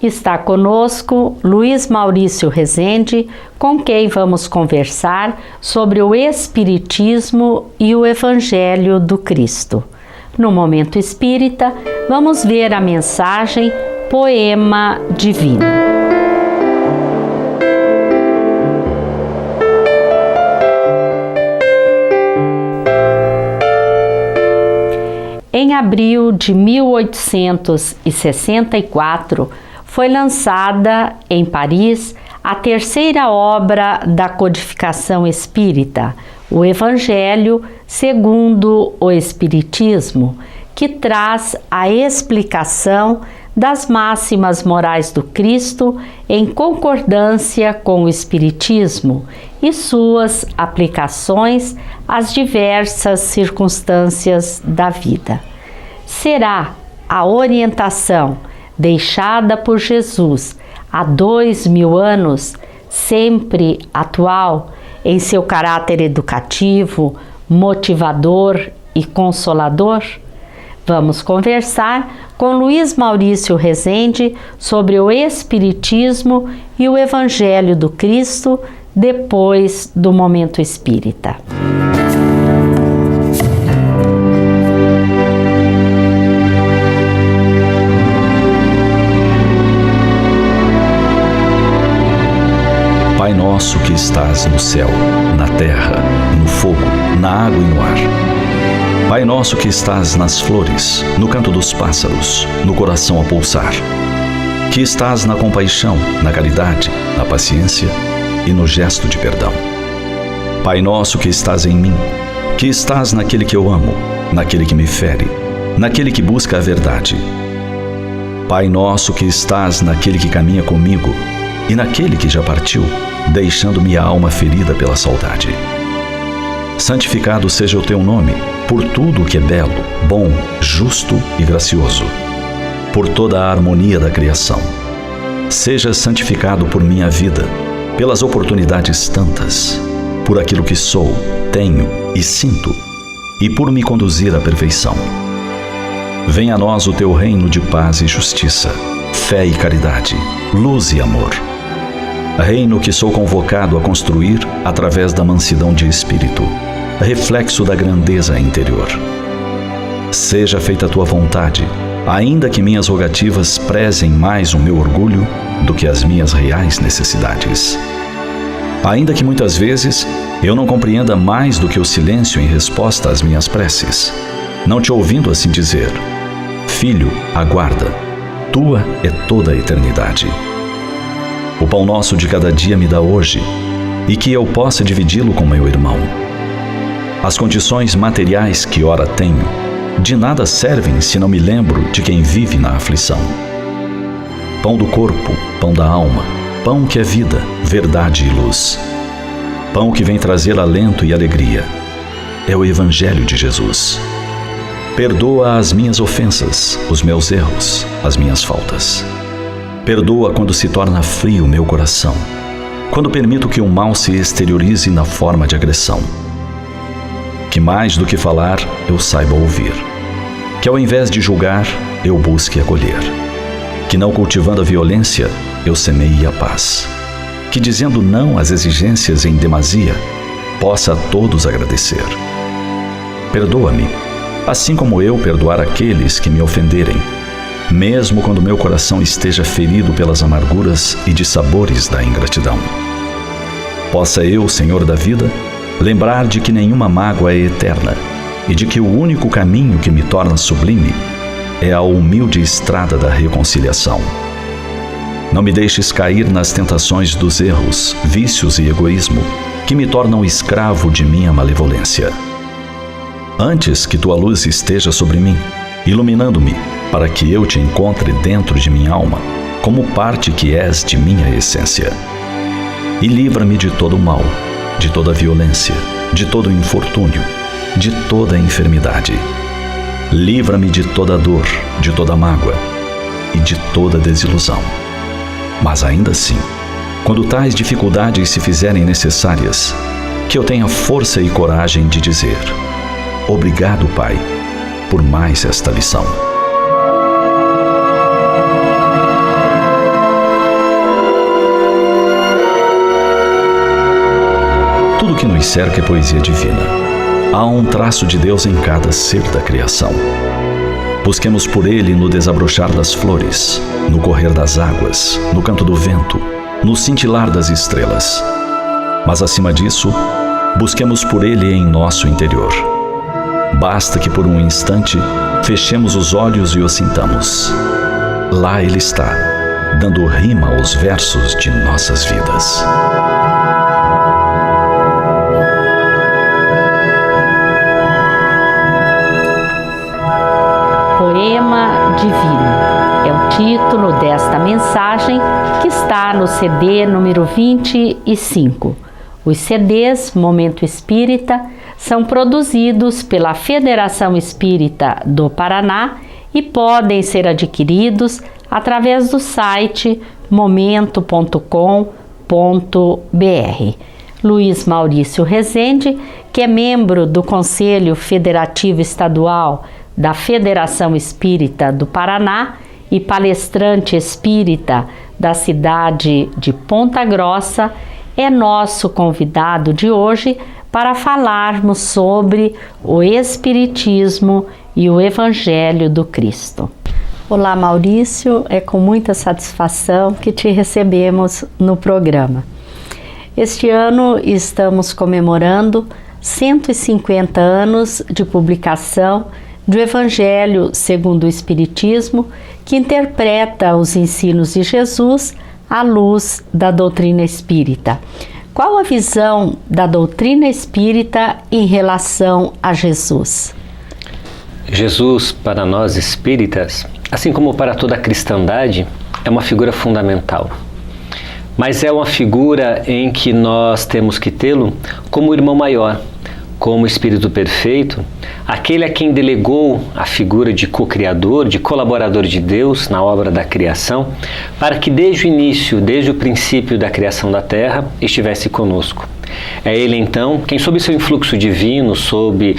Está conosco Luiz Maurício Rezende, com quem vamos conversar sobre o Espiritismo e o Evangelho do Cristo. No Momento Espírita, vamos ver a mensagem Poema Divino. Em abril de 1864, foi lançada em Paris a terceira obra da codificação espírita, o Evangelho segundo o Espiritismo, que traz a explicação das máximas morais do Cristo em concordância com o Espiritismo e suas aplicações às diversas circunstâncias da vida. Será a orientação deixada por Jesus há 2000 anos sempre atual em seu caráter educativo, motivador e consolador? Vamos conversar com Luiz Maurício Rezende sobre o Espiritismo e o Evangelho do Cristo depois do Momento Espírita. Pai nosso que estás no céu, na terra, no fogo, na água e no ar. Pai nosso que estás nas flores, no canto dos pássaros, no coração a pulsar. Que estás na compaixão, na caridade, na paciência e no gesto de perdão. Pai nosso que estás em mim, que estás naquele que eu amo, naquele que me fere, naquele que busca a verdade. Pai nosso que estás naquele que caminha comigo e naquele que já partiu, deixando-me a alma ferida pela saudade. Santificado seja o teu nome, por tudo o que é belo, bom, justo e gracioso, por toda a harmonia da criação. Seja santificado por minha vida, pelas oportunidades tantas, por aquilo que sou, tenho e sinto, e por me conduzir à perfeição. Venha a nós o teu reino de paz e justiça, fé e caridade, luz e amor. Reino que sou convocado a construir através da mansidão de espírito, reflexo da grandeza interior. Seja feita a tua vontade, ainda que minhas rogativas prezem mais o meu orgulho do que as minhas reais necessidades. Ainda que muitas vezes eu não compreenda mais do que o silêncio em resposta às minhas preces, não te ouvindo assim dizer: Filho, aguarda, tua é toda a eternidade. O pão nosso de cada dia me dá hoje, e que eu possa dividi-lo com meu irmão. As condições materiais que ora tenho, de nada servem se não me lembro de quem vive na aflição. Pão do corpo, pão da alma, pão que é vida, verdade e luz. Pão que vem trazer alento e alegria. É o Evangelho de Jesus. Perdoa as minhas ofensas, os meus erros, as minhas faltas. Perdoa quando se torna frio meu coração, quando permito que o mal se exteriorize na forma de agressão. Que mais do que falar, eu saiba ouvir. Que ao invés de julgar, eu busque acolher. Que não cultivando a violência, eu semeie a paz. Que dizendo não às exigências em demasia, possa a todos agradecer. Perdoa-me, assim como eu perdoar aqueles que me ofenderem, mesmo quando meu coração esteja ferido pelas amarguras e dissabores da ingratidão. Possa eu, Senhor da vida, lembrar de que nenhuma mágoa é eterna e de que o único caminho que me torna sublime é a humilde estrada da reconciliação. Não me deixes cair nas tentações dos erros, vícios e egoísmo que me tornam escravo de minha malevolência. Antes que tua luz esteja sobre mim, iluminando-me, para que eu te encontre dentro de minha alma, como parte que és de minha essência. E livra-me de todo o mal, de toda a violência, de todo o infortúnio, de toda a enfermidade. Livra-me de toda a dor, de toda a mágoa e de toda a desilusão. Mas ainda assim, quando tais dificuldades se fizerem necessárias, que eu tenha força e coragem de dizer: obrigado, Pai, por mais esta lição. nos cerca é poesia divina. Há um traço de Deus em cada ser da criação. Busquemos por Ele no desabrochar das flores, no correr das águas, no canto do vento, no cintilar das estrelas. Mas acima disso, busquemos por Ele em nosso interior. Basta que por um instante fechemos os olhos e o sintamos. Lá Ele está, dando rima aos versos de nossas vidas. Poema Divino é o título desta mensagem que está no CD número 25. Os CDs Momento Espírita são produzidos pela Federação Espírita do Paraná e podem ser adquiridos através do site momento.com.br. Luiz Maurício Rezende, que é membro do Conselho Federativo Estadual da Federação Espírita do Paraná e palestrante espírita da cidade de Ponta Grossa, é nosso convidado de hoje para falarmos sobre o Espiritismo e o Evangelho do Cristo. Olá, Maurício, é com muita satisfação que te recebemos no programa. Este ano estamos comemorando 150 anos de publicação do Evangelho segundo o Espiritismo, que interpreta os ensinos de Jesus à luz da doutrina espírita. Qual a visão da doutrina espírita em relação a Jesus? Jesus, para nós espíritas, assim como para toda a cristandade, é uma figura fundamental. Mas é uma figura em que nós temos que tê-lo como irmão maior, como Espírito perfeito, aquele a quem delegou a figura de co-criador, de colaborador de Deus na obra da criação, para que desde o início, desde o princípio da criação da Terra, estivesse conosco. É Ele, então, quem sob seu influxo divino, sob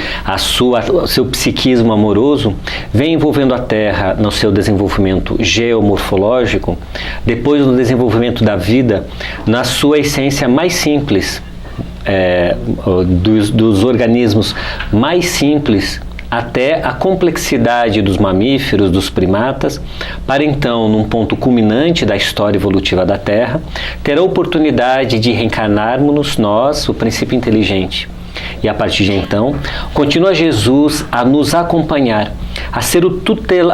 seu psiquismo amoroso, vem envolvendo a Terra no seu desenvolvimento geomorfológico, depois no desenvolvimento da vida, na sua essência mais simples, dos organismos mais simples até a complexidade dos mamíferos, dos primatas, para então, num ponto culminante da história evolutiva da Terra, ter a oportunidade de reencarnarmos nós, o princípio inteligente. E a partir de então, continua Jesus a nos acompanhar, a ser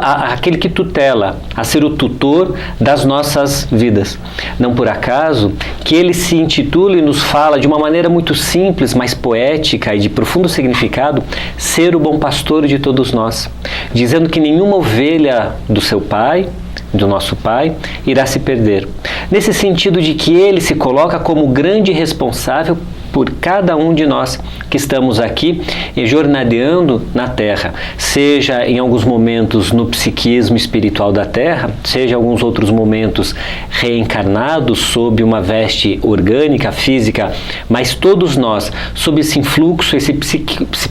aquele que tutela, a ser o tutor das nossas vidas. Não por acaso que ele se intitula e nos fala de uma maneira muito simples, mas poética e de profundo significado, ser o bom pastor de todos nós, dizendo que nenhuma ovelha do seu Pai, do nosso Pai, irá se perder. Nesse sentido de que ele se coloca como grande responsável por cada um de nós que estamos aqui jornadeando na Terra, seja em alguns momentos no psiquismo espiritual da Terra, seja em alguns outros momentos reencarnados sob uma veste orgânica, física, mas todos nós sob esse influxo, esse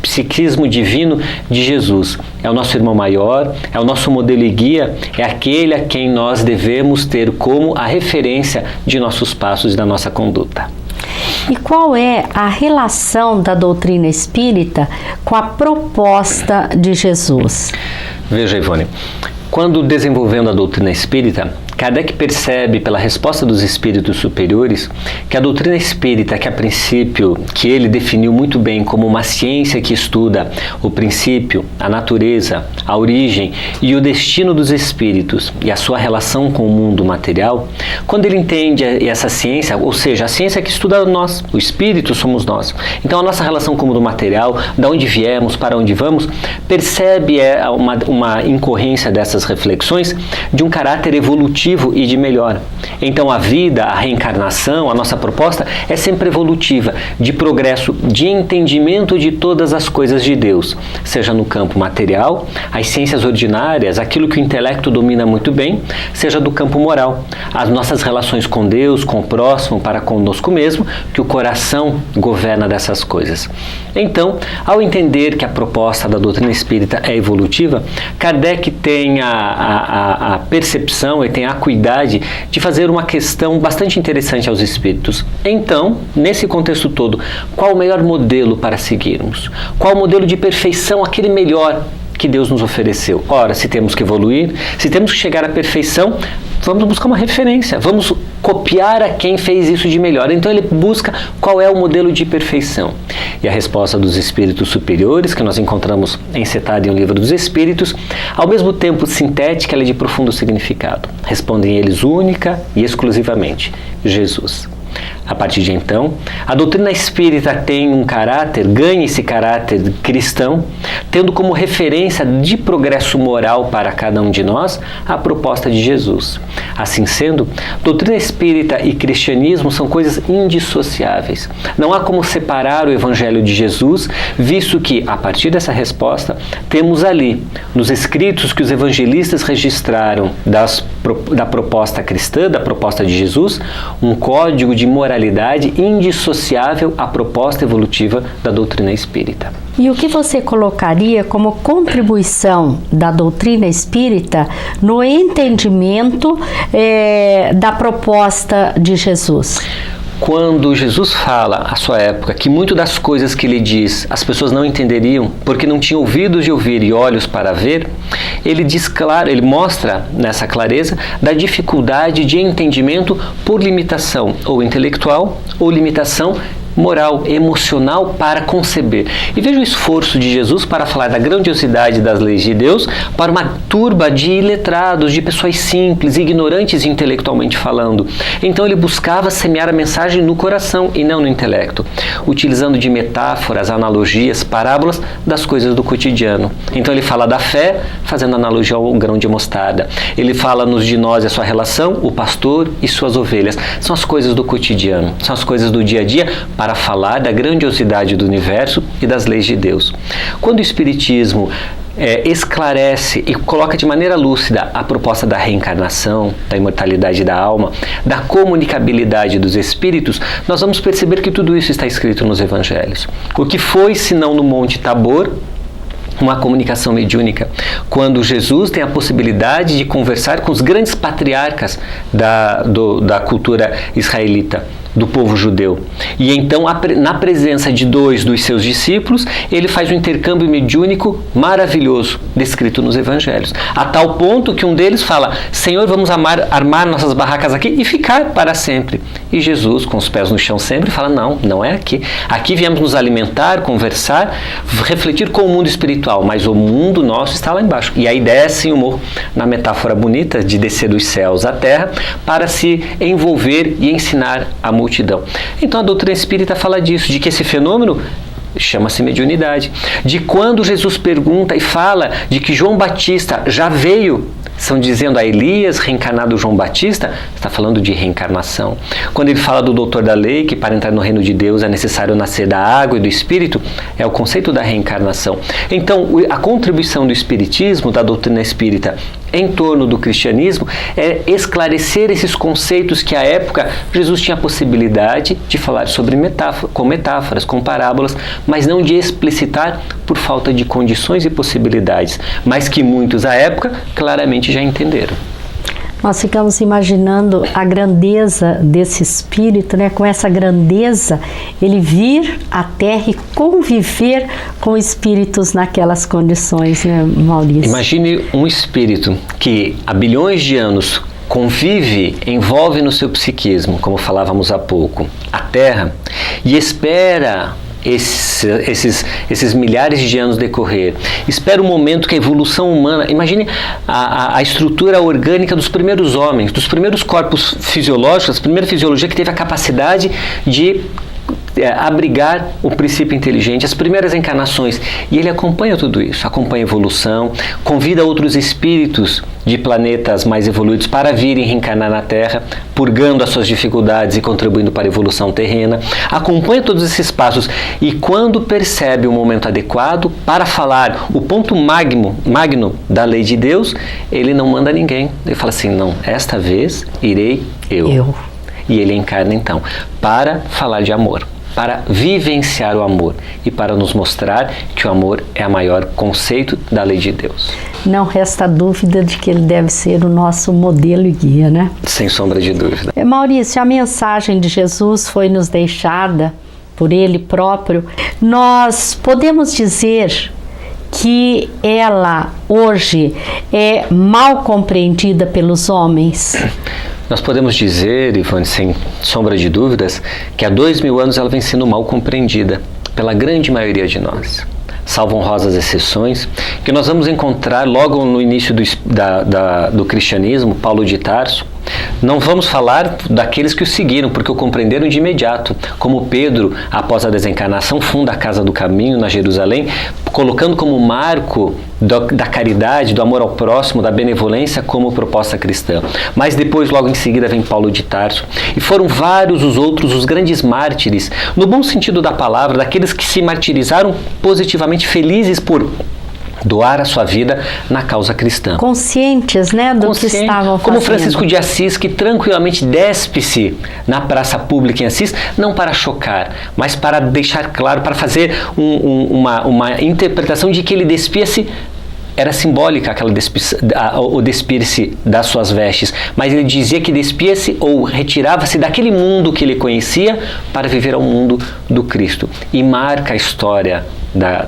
psiquismo divino de Jesus. É o nosso irmão maior, é o nosso modelo e guia, é aquele a quem nós devemos ter como a referência de nossos passos e da nossa conduta. E qual é a relação da doutrina espírita com a proposta de Jesus? Veja, Ivone, quando desenvolvendo a doutrina espírita, Kardec percebe pela resposta dos espíritos superiores que a doutrina espírita, que a princípio, que ele definiu muito bem como uma ciência que estuda o princípio, a natureza, a origem e o destino dos espíritos e a sua relação com o mundo material, quando ele entende essa ciência, ou seja, a ciência que estuda nós, o espírito somos nós, então a nossa relação com o mundo material, da onde viemos, para onde vamos, percebe uma incorrência dessas reflexões de um caráter evolutivo e de melhora. Então a vida, a reencarnação, a nossa proposta é sempre evolutiva, de progresso, de entendimento de todas as coisas de Deus, seja no campo material, as ciências ordinárias, aquilo que o intelecto domina muito bem, seja do campo moral, as nossas relações com Deus, com o próximo, para conosco mesmo, que o coração governa dessas coisas. Então, ao entender que a proposta da doutrina espírita é evolutiva, Kardec tem a percepção e tem a acuidade de fazer uma questão bastante interessante aos espíritos. Então, nesse contexto todo, qual o melhor modelo para seguirmos? Qual o modelo de perfeição, aquele melhor que Deus nos ofereceu? Ora, se temos que evoluir, se temos que chegar à perfeição, vamos buscar uma referência, vamos copiar a quem fez isso de melhor. Então ele busca qual é o modelo de perfeição. E a resposta dos espíritos superiores, que nós encontramos encetada em O Livro dos Espíritos, ao mesmo tempo sintética, ela é de profundo significado. Respondem eles única e exclusivamente: Jesus. A partir de então, a doutrina espírita tem um caráter, ganha esse caráter cristão, tendo como referência de progresso moral para cada um de nós a proposta de Jesus. Assim sendo, doutrina espírita e cristianismo são coisas indissociáveis. Não há como separar o Evangelho de Jesus, visto que, a partir dessa resposta, temos ali, nos escritos que os evangelistas registraram da proposta cristã, da proposta de Jesus, um código de moralidade indissociável à proposta evolutiva da doutrina espírita. E o que você colocaria como contribuição da doutrina espírita no entendimento da proposta de Jesus? Quando Jesus fala à sua época que muito das coisas que ele diz as pessoas não entenderiam porque não tinham ouvidos de ouvir e olhos para ver, ele diz claro, ele mostra nessa clareza da dificuldade de entendimento por limitação ou intelectual ou limitação moral, emocional para conceber. E veja o esforço de Jesus para falar da grandiosidade das leis de Deus para uma turba de iletrados, de pessoas simples, ignorantes intelectualmente falando. Então ele buscava semear a mensagem no coração e não no intelecto, utilizando de metáforas, analogias, parábolas das coisas do cotidiano. Então ele fala da fé, fazendo analogia ao grão de mostarda. Ele fala-nos de nós e a sua relação, o pastor e suas ovelhas. São as coisas do cotidiano, são as coisas do dia a dia, para falar da grandiosidade do universo e das leis de Deus. Quando o Espiritismo esclarece e coloca de maneira lúcida a proposta da reencarnação, da imortalidade da alma, da comunicabilidade dos espíritos, nós vamos perceber que tudo isso está escrito nos Evangelhos. O que foi, senão no Monte Tabor, uma comunicação mediúnica, quando Jesus tem a possibilidade de conversar com os grandes patriarcas da cultura israelita, do povo judeu. E então, na presença de 2 dos seus discípulos, ele faz um intercâmbio mediúnico maravilhoso, descrito nos Evangelhos. A tal ponto que um deles fala: Senhor, vamos armar nossas barracas aqui e ficar para sempre. E Jesus, com os pés no chão sempre, fala: não, não é aqui. Aqui viemos nos alimentar, conversar, refletir com o mundo espiritual, mas o mundo nosso está lá embaixo. E aí desce o morro, na metáfora bonita de descer dos céus à terra, para se envolver e ensinar a multidão. Então a doutrina espírita fala disso, de que esse fenômeno chama-se mediunidade. De quando Jesus pergunta e fala de que João Batista já veio, estão dizendo a Elias, reencarnado João Batista, está falando de reencarnação. Quando ele fala do doutor da lei, que para entrar no reino de Deus é necessário nascer da água e do Espírito, é o conceito da reencarnação. Então, a contribuição do Espiritismo, da doutrina espírita, em torno do cristianismo, é esclarecer esses conceitos que à época Jesus tinha a possibilidade de falar sobre com metáforas, com parábolas, mas não de explicitar por falta de condições e possibilidades, mas que muitos à época claramente já entenderam. Nós ficamos imaginando a grandeza desse espírito, né? Com essa grandeza, ele vir à Terra e conviver com espíritos naquelas condições, né, Maurício? Imagine um espírito que há bilhões de anos convive, envolve no seu psiquismo, como falávamos há pouco, a Terra, e espera esses milhares de anos decorrer. Espera o momento que a evolução humana... Imagine a estrutura orgânica dos primeiros homens, dos primeiros corpos fisiológicos, a primeira fisiologia que teve a capacidade de abrigar o princípio inteligente, as primeiras encarnações. E ele acompanha tudo isso, acompanha a evolução, convida outros espíritos de planetas mais evoluídos para virem reencarnar na Terra, purgando as suas dificuldades e contribuindo para a evolução terrena. Acompanha todos esses passos e quando percebe o momento adequado para falar o ponto magno da lei de Deus, ele não manda ninguém. Ele fala assim: não, esta vez irei eu. E ele encarna então para falar de amor, para vivenciar o amor e para nos mostrar que o amor é o maior conceito da lei de Deus. Não resta dúvida de que ele deve ser o nosso modelo e guia, né? Sem sombra de dúvida. Maurício, a mensagem de Jesus foi nos deixada por ele próprio. Nós podemos dizer que ela hoje é mal compreendida pelos homens? Nós podemos dizer, Ivone, sem sombra de dúvidas, que há 2000 anos ela vem sendo mal compreendida pela grande maioria de nós. Salvo honrosas exceções, que nós vamos encontrar logo no início do cristianismo, Paulo de Tarso. Não vamos falar daqueles que o seguiram, porque o compreenderam de imediato, como Pedro, após a desencarnação, funda a Casa do Caminho na Jerusalém, colocando como marco da caridade, do amor ao próximo, da benevolência como proposta cristã. Mas depois, logo em seguida, vem Paulo de Tarso. E foram vários os outros, os grandes mártires, no bom sentido da palavra, daqueles que se martirizaram positivamente, felizes por doar a sua vida na causa cristã. Conscientes, né, do que estavam fazendo. Como Francisco de Assis, que tranquilamente despe-se na praça pública em Assis, não para chocar, mas para deixar claro, para fazer uma interpretação de que ele despia-se. Era simbólica o despir-se das suas vestes, mas ele dizia que despia-se ou retirava-se daquele mundo que ele conhecia para viver ao mundo do Cristo. E marca a história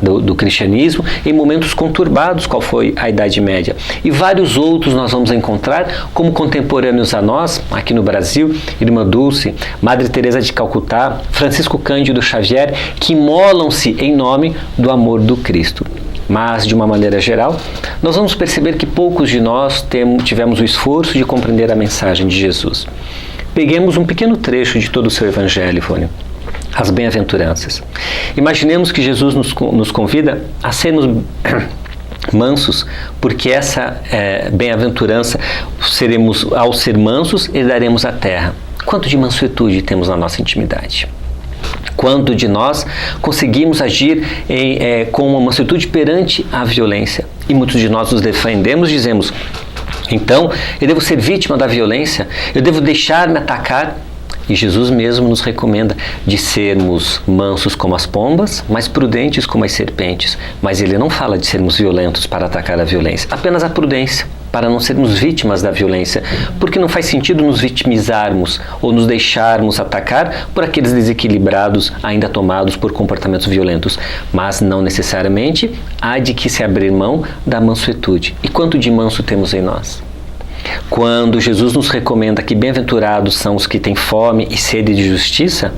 do cristianismo em momentos conturbados, qual foi a Idade Média. E vários outros nós vamos encontrar como contemporâneos a nós, aqui no Brasil, Irmã Dulce, Madre Teresa de Calcutá, Francisco Cândido Xavier, que imolam-se em nome do amor do Cristo. Mas, de uma maneira geral, nós vamos perceber que poucos de nós tivemos o esforço de compreender a mensagem de Jesus. Peguemos um pequeno trecho de todo o seu Evangelho, Ivone. As bem-aventuranças. Imaginemos que Jesus nos convida a sermos mansos, porque essa bem-aventurança, ao ser mansos, herdaremos a terra. Quanto de mansuetude temos na nossa intimidade? Quanto de nós conseguimos agir com uma mansuetude perante a violência? E muitos de nós nos defendemos, dizemos, então, eu devo ser vítima da violência, eu devo deixar-me atacar. E Jesus mesmo nos recomenda de sermos mansos como as pombas, mas prudentes como as serpentes. Mas ele não fala de sermos violentos para atacar a violência, apenas a prudência, para não sermos vítimas da violência, porque não faz sentido nos vitimizarmos ou nos deixarmos atacar por aqueles desequilibrados ainda tomados por comportamentos violentos. Mas não necessariamente há de que se abrir mão da mansuetude. E quanto de manso temos em nós? Quando Jesus nos recomenda que bem-aventurados são os que têm fome e sede de justiça,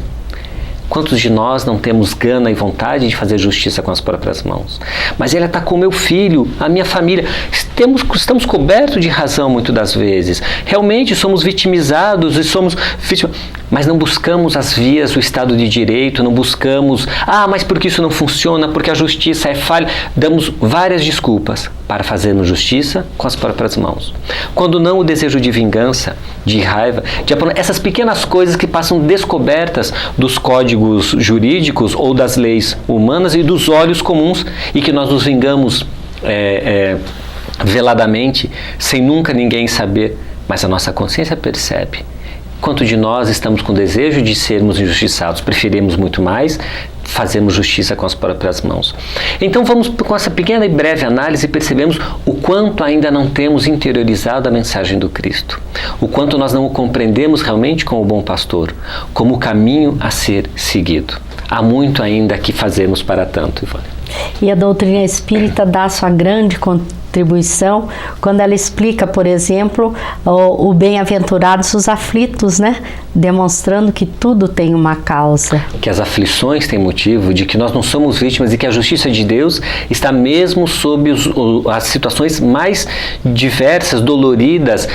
quantos de nós não temos gana e vontade de fazer justiça com as próprias mãos? Mas ele atacou meu filho, a minha família. Estamos cobertos de razão muitas das vezes. Realmente somos vitimizados e somos vítimas, mas não buscamos as vias do Estado de Direito, não buscamos, mas porque isso não funciona, porque a justiça é falha. Damos várias desculpas para fazermos justiça com as próprias mãos. Quando não o desejo de vingança, de raiva, essas pequenas coisas que passam descobertas dos códigos jurídicos ou das leis humanas e dos olhos comuns, e que nós nos vingamos veladamente, sem nunca ninguém saber, mas a nossa consciência percebe. Quanto de nós estamos com desejo de sermos injustiçados? Preferimos muito mais fazermos justiça com as próprias mãos. Então vamos com essa pequena e breve análise e percebemos o quanto ainda não temos interiorizado a mensagem do Cristo. O quanto nós não o compreendemos realmente como o bom pastor, como o caminho a ser seguido. Há muito ainda que fazermos para tanto, Ivone. E a doutrina espírita dá sua grande contribuição quando ela explica, por exemplo, o bem-aventurados os aflitos, né? Demonstrando que tudo tem uma causa. Que as aflições têm motivo, de que nós não somos vítimas e que a justiça de Deus está mesmo sob as situações mais diversas, doloridas,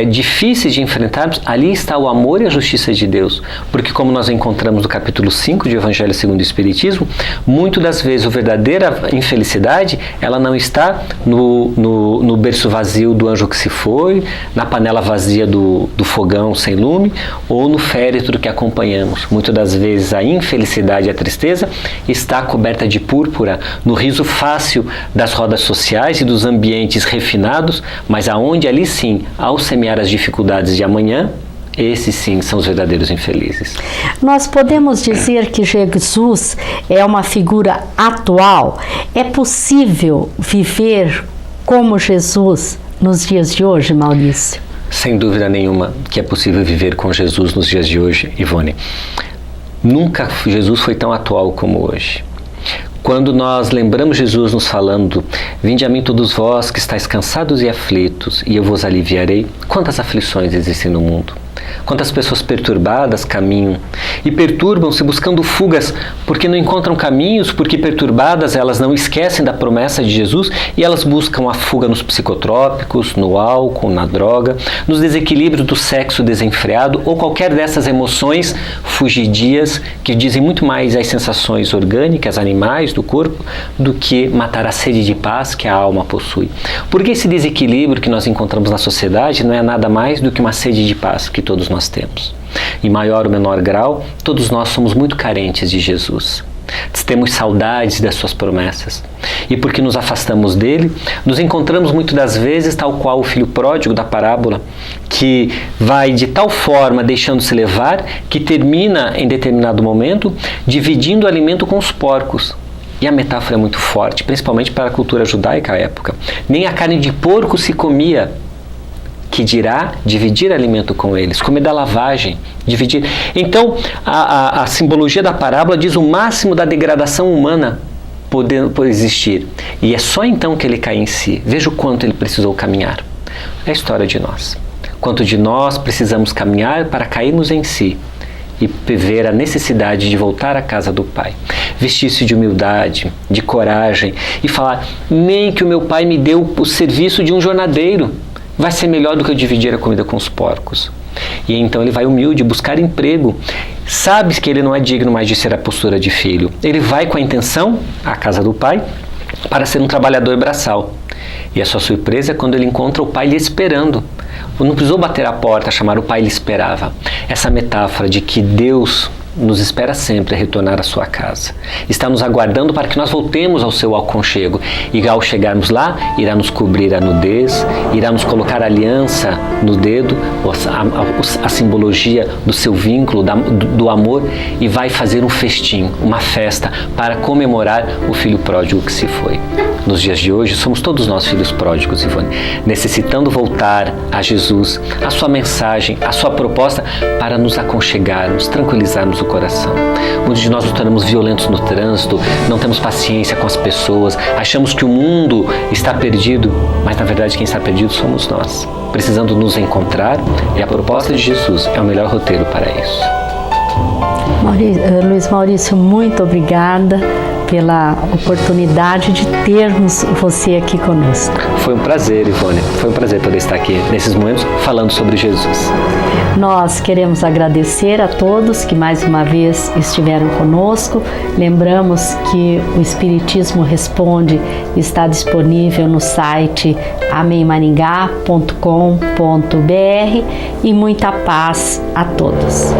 difíceis de enfrentarmos. Ali está o amor e a justiça de Deus. Porque como nós encontramos no capítulo 5 de Evangelho segundo o Espiritismo, muitas das vezes a verdadeira infelicidade, ela não está no berço vazio do anjo que se foi, na panela vazia do fogão sem lume, ou no féretro que acompanhamos. Muitas das vezes a infelicidade e a tristeza está coberta de púrpura no riso fácil das rodas sociais e dos ambientes refinados, mas aonde ali sim, ao semear as dificuldades de amanhã, Esses sim são os verdadeiros infelizes. Nós podemos dizer que Jesus é uma figura atual? É possível viver como Jesus nos dias de hoje, Maurício? Sem dúvida nenhuma que é possível viver com Jesus nos dias de hoje, Ivone. Nunca Jesus foi tão atual como hoje. Quando nós lembramos Jesus nos falando: vinde a mim todos vós que estáis cansados e aflitos, e eu vos aliviarei. Quantas aflições existem no mundo? Quantas pessoas perturbadas caminham e perturbam-se buscando fugas porque não encontram caminhos, porque perturbadas elas não esquecem da promessa de Jesus e elas buscam a fuga nos psicotrópicos, no álcool, na droga, nos desequilíbrios do sexo desenfreado ou qualquer dessas emoções fugidias que dizem muito mais às sensações orgânicas, animais do corpo, do que matar a sede de paz que a alma possui. Porque esse desequilíbrio que nós encontramos na sociedade não é nada mais do que uma sede de paz que todos nós temos. Em maior ou menor grau, todos nós somos muito carentes de Jesus. Temos saudades das suas promessas. E porque nos afastamos dele, nos encontramos muitas das vezes tal qual o filho pródigo da parábola, que vai de tal forma deixando-se levar, que termina em determinado momento dividindo o alimento com os porcos. E a metáfora é muito forte, principalmente para a cultura judaica à época. Nem a carne de porco se comia, que dirá dividir alimento com eles, comer da lavagem, dividir. Então, a simbologia da parábola diz o máximo da degradação humana por existir. E é só então que ele cai em si. Veja o quanto ele precisou caminhar. É a história de nós. Quanto de nós precisamos caminhar para cairmos em si e ver a necessidade de voltar à casa do Pai. Vestir-se de humildade, de coragem e falar: nem que o meu Pai me deu o serviço de um jornadeiro. Vai ser melhor do que eu dividir a comida com os porcos. E então ele vai humilde buscar emprego. Sabe que ele não é digno mais de ser a postura de filho. Ele vai com a intenção à casa do pai para ser um trabalhador braçal. E a sua surpresa é quando ele encontra o pai lhe esperando. Não precisou bater a porta, chamar o pai, ele esperava. Essa metáfora de que Deus nos espera sempre a retornar à sua casa. Está nos aguardando para que nós voltemos ao seu aconchego. E ao chegarmos lá, irá nos cobrir a nudez, irá nos colocar a aliança no dedo, a simbologia do seu vínculo, do amor, e vai fazer um festim, uma festa, para comemorar o filho pródigo que se foi. Nos dias de hoje, somos todos nós filhos pródigos, Ivone, necessitando voltar a Jesus, a sua mensagem, a sua proposta, para nos aconchegarmos, tranquilizarmos o coração. Muitos de nós nos tornamos violentos no trânsito, não temos paciência com as pessoas, achamos que o mundo está perdido, mas na verdade quem está perdido somos nós, precisando nos encontrar, e a proposta de Jesus é o melhor roteiro para isso. Luiz Maurício, muito obrigada pela oportunidade de termos você aqui conosco. Foi um prazer, Ivone. Foi um prazer poder estar aqui nesses momentos falando sobre Jesus. Nós queremos agradecer a todos que mais uma vez estiveram conosco. Lembramos que o Espiritismo Responde está disponível no site amemmaringá.com.br e muita paz a todos.